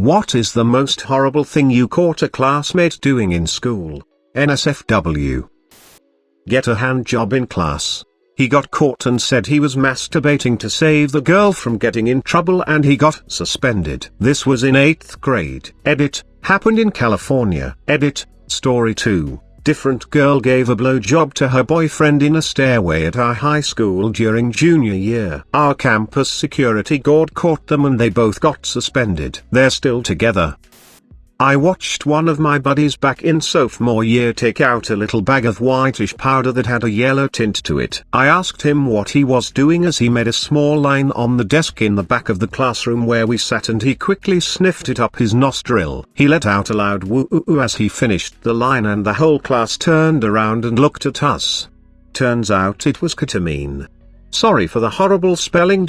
What is the most horrible thing you caught a classmate doing in school? NSFW. Get a hand job in class. He got caught and said he was masturbating to save the girl from getting in trouble and he got suspended. This was in 8th grade. Edit, happened in California. Edit, story 2. Different girl gave a blowjob to her boyfriend in a stairway at our high school during junior year. Our campus security guard caught them and they both got suspended. They're still together. I watched one of my buddies back in sophomore year take out a little bag of whitish powder that had a yellow tint to it. I asked him what he was doing as he made a small line on the desk in the back of the classroom where we sat and he quickly sniffed it up his nostril. He let out a loud woo-oo as he finished the line and the whole class turned around and looked at us. Turns out it was ketamine. Sorry for the horrible spelling.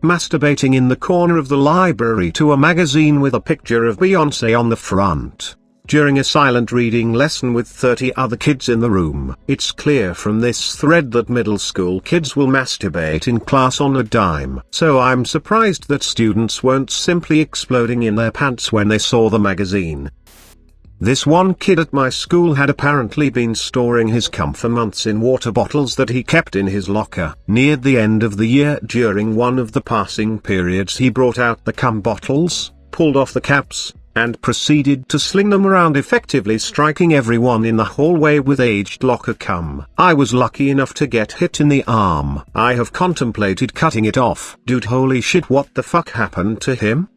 Masturbating in the corner of the library to a magazine with a picture of Beyoncé on the front. During a silent reading lesson with 30 other kids in the room. It's clear from this thread that middle school kids will masturbate in class on a dime. So I'm surprised that students weren't simply exploding in their pants when they saw the magazine. This one kid at my school had apparently been storing his cum for months in water bottles that he kept in his locker. Near the end of the year during one of the passing periods he brought out the cum bottles, pulled off the caps, and proceeded to sling them around, effectively striking everyone in the hallway with aged locker cum. I was lucky enough to get hit in the arm. I have contemplated cutting it off. Dude, holy shit, what the fuck happened to him?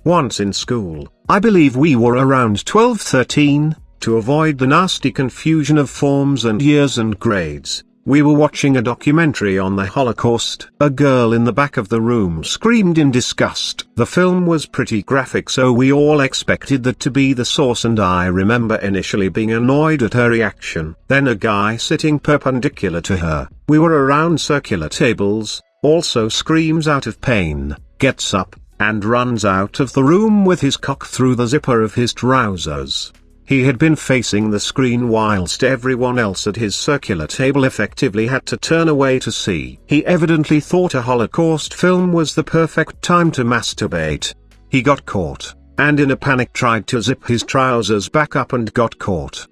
Once in school, I believe we were around 12-13, to avoid the nasty confusion of forms and years and grades, we were watching a documentary on the Holocaust. A girl in the back of the room screamed in disgust. The film was pretty graphic, so we all expected that to be the source, and I remember initially being annoyed at her reaction. Then a guy sitting perpendicular to her, we were around circular tables, also screams out of pain, gets up, and runs out of the room with his cock through the zipper of his trousers. He had been facing the screen whilst everyone else at his circular table effectively had to turn away to see. He evidently thought a Holocaust film was the perfect time to masturbate. He got caught, and in a panic tried to zip his trousers back up and got caught.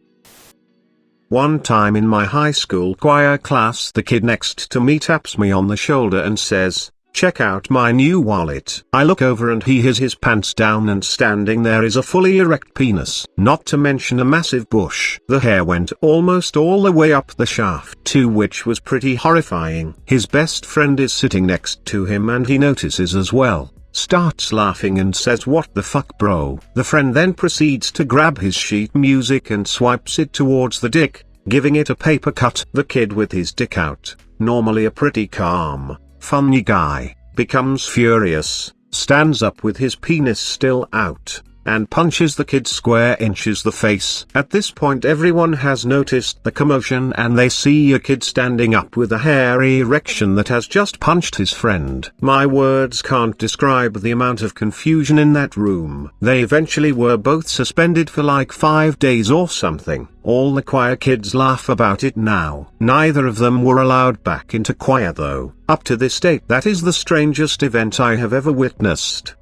One time in my high school choir class, the kid next to me taps me on the shoulder and says, "Check out my new wallet." I look over and he has his pants down and standing there is a fully erect penis, not to mention a massive bush. The hair went almost all the way up the shaft too, which was pretty horrifying. His best friend is sitting next to him and he notices as well, starts laughing and says, "What the fuck, bro?" The friend then proceeds to grab his sheet music and swipes it towards the dick, giving it a paper cut. The kid with his dick out, normally a pretty calm, funny guy, becomes furious, stands up with his penis still out, and punches the kid square inches the face. At this point everyone has noticed the commotion and they see a kid standing up with a hairy erection that has just punched his friend. My words can't describe the amount of confusion in that room. They eventually were both suspended for like 5 days or something. All the choir kids laugh about it now. Neither of them were allowed back into choir though. Up to this date, that is the strangest event I have ever witnessed.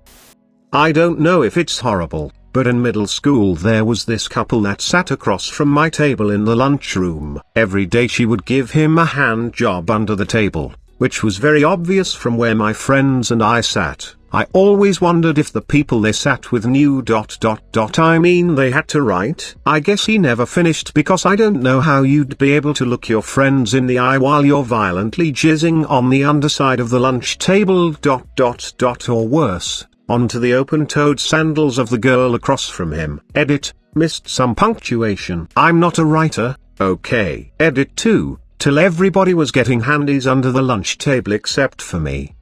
I don't know if it's horrible, but in middle school there was this couple that sat across from my table in the lunchroom. Every day she would give him a hand job under the table, which was very obvious from where my friends and I sat. I always wondered if the people they sat with knew ... I mean they had to write. I guess he never finished because I don't know how you'd be able to look your friends in the eye while you're violently jizzing on the underside of the lunch table ... or worse, onto the open-toed sandals of the girl across from him. Edit, missed some punctuation. I'm not a writer, okay. Edit 2, till everybody was getting handies under the lunch table except for me.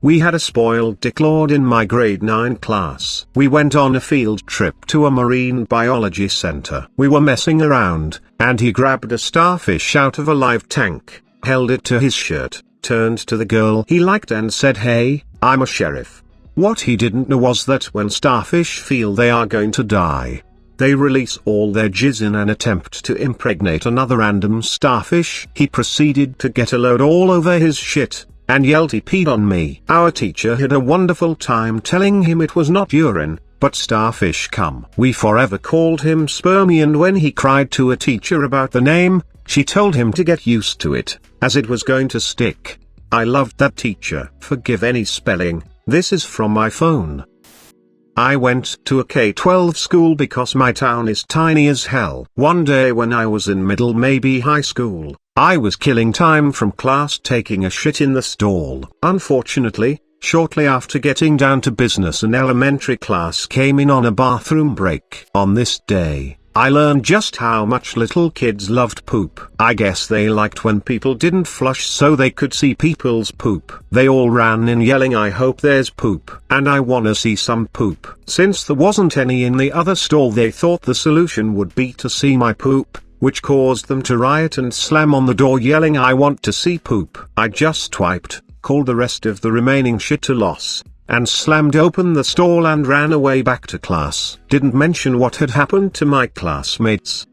We had a spoiled dicklord in my grade 9 class. We went on a field trip to a marine biology center. We were messing around, and he grabbed a starfish out of a live tank, held it to his shirt, turned to the girl he liked and said, "Hey, I'm a sheriff." What he didn't know was that when starfish feel they are going to die, they release all their jizz in an attempt to impregnate another random starfish. He proceeded to get a load all over his shit, and yelled he peed on me. Our teacher had a wonderful time telling him it was not urine, but starfish cum. We forever called him Spermy, and when he cried to a teacher about the name, she told him to get used to it, as it was going to stick. I loved that teacher. Forgive any spelling, this is from my phone. I went to a K-12 school because my town is tiny as hell. One day when I was in middle, maybe high school, I was killing time from class taking a shit in the stall. Unfortunately, shortly after getting down to business, an elementary class came in on a bathroom break. On this day, I learned just how much little kids loved poop. I guess they liked when people didn't flush so they could see people's poop. They all ran in yelling, "I hope there's poop, and I wanna see some poop." Since there wasn't any in the other stall, they thought the solution would be to see my poop, which caused them to riot and slam on the door yelling, "I want to see poop." I just wiped, called the rest of the remaining shit to loss, and slammed open the stall and ran away back to class. Didn't mention what had happened to my classmates.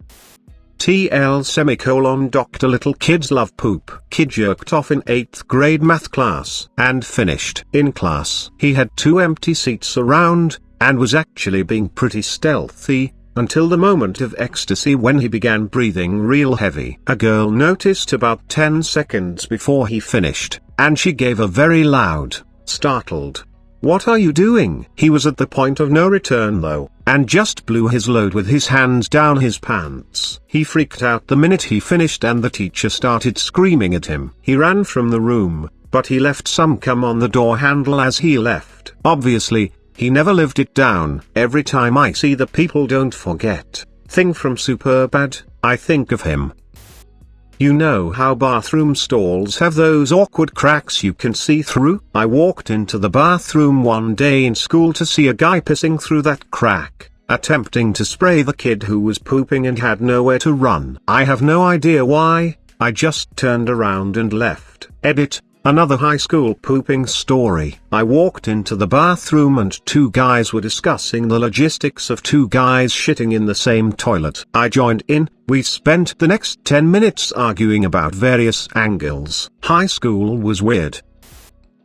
Dr. Little kids love poop. Kid jerked off in 8th grade math class and finished. In class, he had 2 empty seats around, and was actually being pretty stealthy, until the moment of ecstasy when he began breathing real heavy. A girl noticed about 10 seconds before he finished, and she gave a very loud, startled, "What are you doing?" He was at the point of no return though, and just blew his load with his hands down his pants. He freaked out the minute he finished and the teacher started screaming at him. He ran from the room, but he left some cum on the door handle as he left. Obviously, he never lived it down. Every time I see the "people don't forget" thing from Superbad, I think of him. You know how bathroom stalls have those awkward cracks you can see through? I walked into the bathroom one day in school to see a guy pissing through that crack, attempting to spray the kid who was pooping and had nowhere to run. I have no idea why, I just turned around and left. Edit. Another high school pooping story. I walked into the bathroom and 2 guys were discussing the logistics of 2 guys shitting in the same toilet. I joined in. We spent the next 10 minutes arguing about various angles. High school was weird.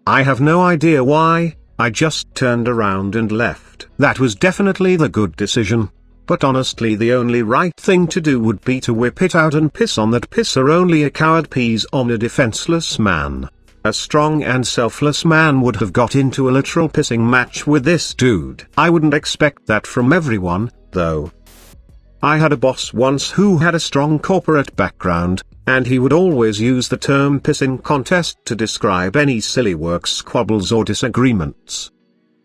I have no idea why, I just turned around and left. That was definitely the good decision. But honestly, the only right thing to do would be to whip it out and piss on that pisser. Only a coward pees on a defenseless man. A strong and selfless man would have got into a literal pissing match with this dude. I wouldn't expect that from everyone, though. I had a boss once who had a strong corporate background, and he would always use the term pissing contest to describe any silly work squabbles or disagreements.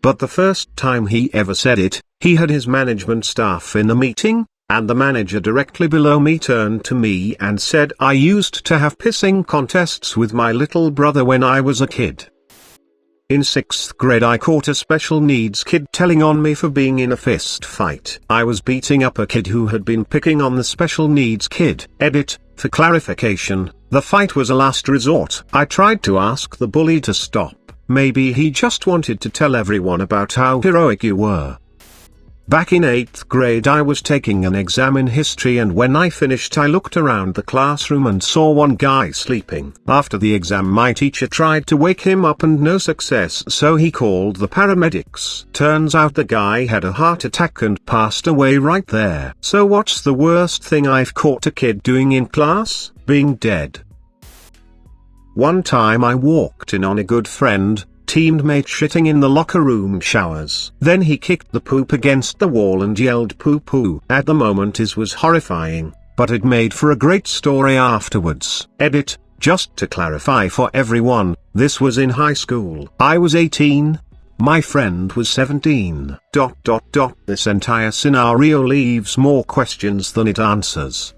But the first time he ever said it, he had his management staff in a meeting, and the manager directly below me turned to me and said, "I used to have pissing contests with my little brother when I was a kid." In 6th grade I caught a special needs kid telling on me for being in a fist fight. I was beating up a kid who had been picking on the special needs kid. Edit. For clarification, the fight was a last resort. I tried to ask the bully to stop. Maybe he just wanted to tell everyone about how heroic you were. Back in 8th grade I was taking an exam in history, and when I finished I looked around the classroom and saw one guy sleeping. After the exam my teacher tried to wake him up and no success, so he called the paramedics. Turns out the guy had a heart attack and passed away right there. So what's the worst thing I've caught a kid doing in class? Being dead. One time I walked in on a good friend, teammate shitting in the locker room showers. Then he kicked the poop against the wall and yelled "poo poo." At the moment it was horrifying, but it made for a great story afterwards. Edit. Just to clarify for everyone, this was in high school. I was 18. My friend was 17. This entire scenario leaves more questions than it answers.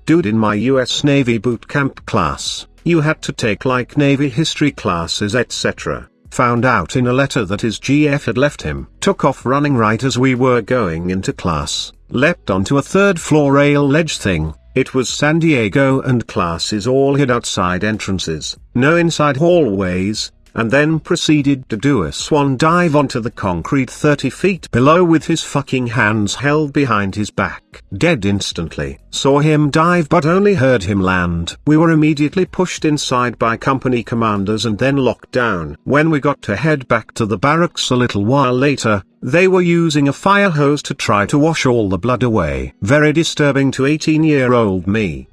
Dude, in my US Navy boot camp class, you had to take like Navy history classes etc. Found out in a letter that his GF had left him. Took off running right as we were going into class. Leapt onto a 3rd floor rail ledge thing. It was San Diego and classes all hid outside entrances. No inside hallways. and then proceeded to do a swan dive onto the concrete 30 feet below with his fucking hands held behind his back. Dead instantly. Saw him dive but only heard him land. We were immediately pushed inside by company commanders and then locked down. When we got to head back to the barracks a little while later, they were using a fire hose to try to wash all the blood away. Very disturbing to 18-year-old me.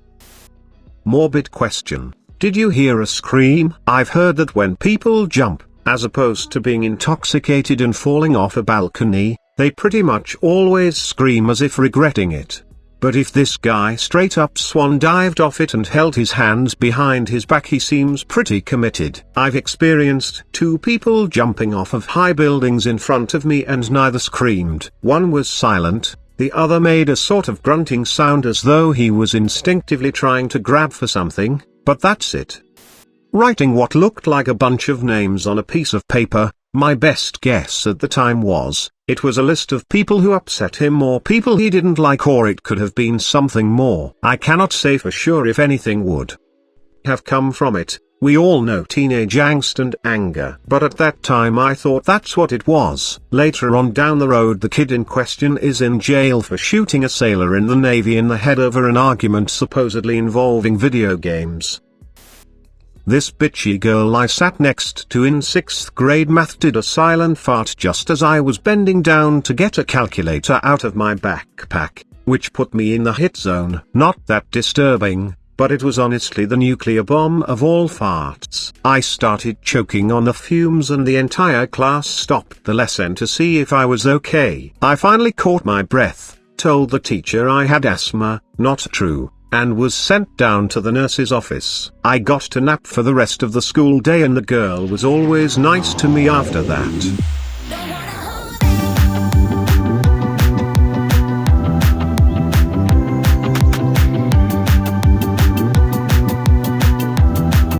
Morbid question. Did you hear a scream? I've heard that when people jump, as opposed to being intoxicated and falling off a balcony, they pretty much always scream as if regretting it. But if this guy straight up swan dived off it and held his hands behind his back, he seems pretty committed. I've experienced 2 people jumping off of high buildings in front of me and neither screamed. One was silent, the other made a sort of grunting sound as though he was instinctively trying to grab for something, but that's it. Writing what looked like a bunch of names on a piece of paper, my best guess at the time was, it was a list of people who upset him or people he didn't like, or it could have been something more. I cannot say for sure if anything would have come from it. We all know teenage angst and anger. But at that time I thought that's what it was. Later on down the road, the kid in question is in jail for shooting a sailor in the Navy in the head over an argument supposedly involving video games. This bitchy girl I sat next to in 6th grade math did a silent fart just as I was bending down to get a calculator out of my backpack, which put me in the hit zone. Not that disturbing, but it was honestly the nuclear bomb of all farts. I started choking on the fumes and the entire class stopped the lesson to see if I was okay. I finally caught my breath, told the teacher I had asthma, not true, and was sent down to the nurse's office. I got to nap for the rest of the school day and the girl was always nice to me after that.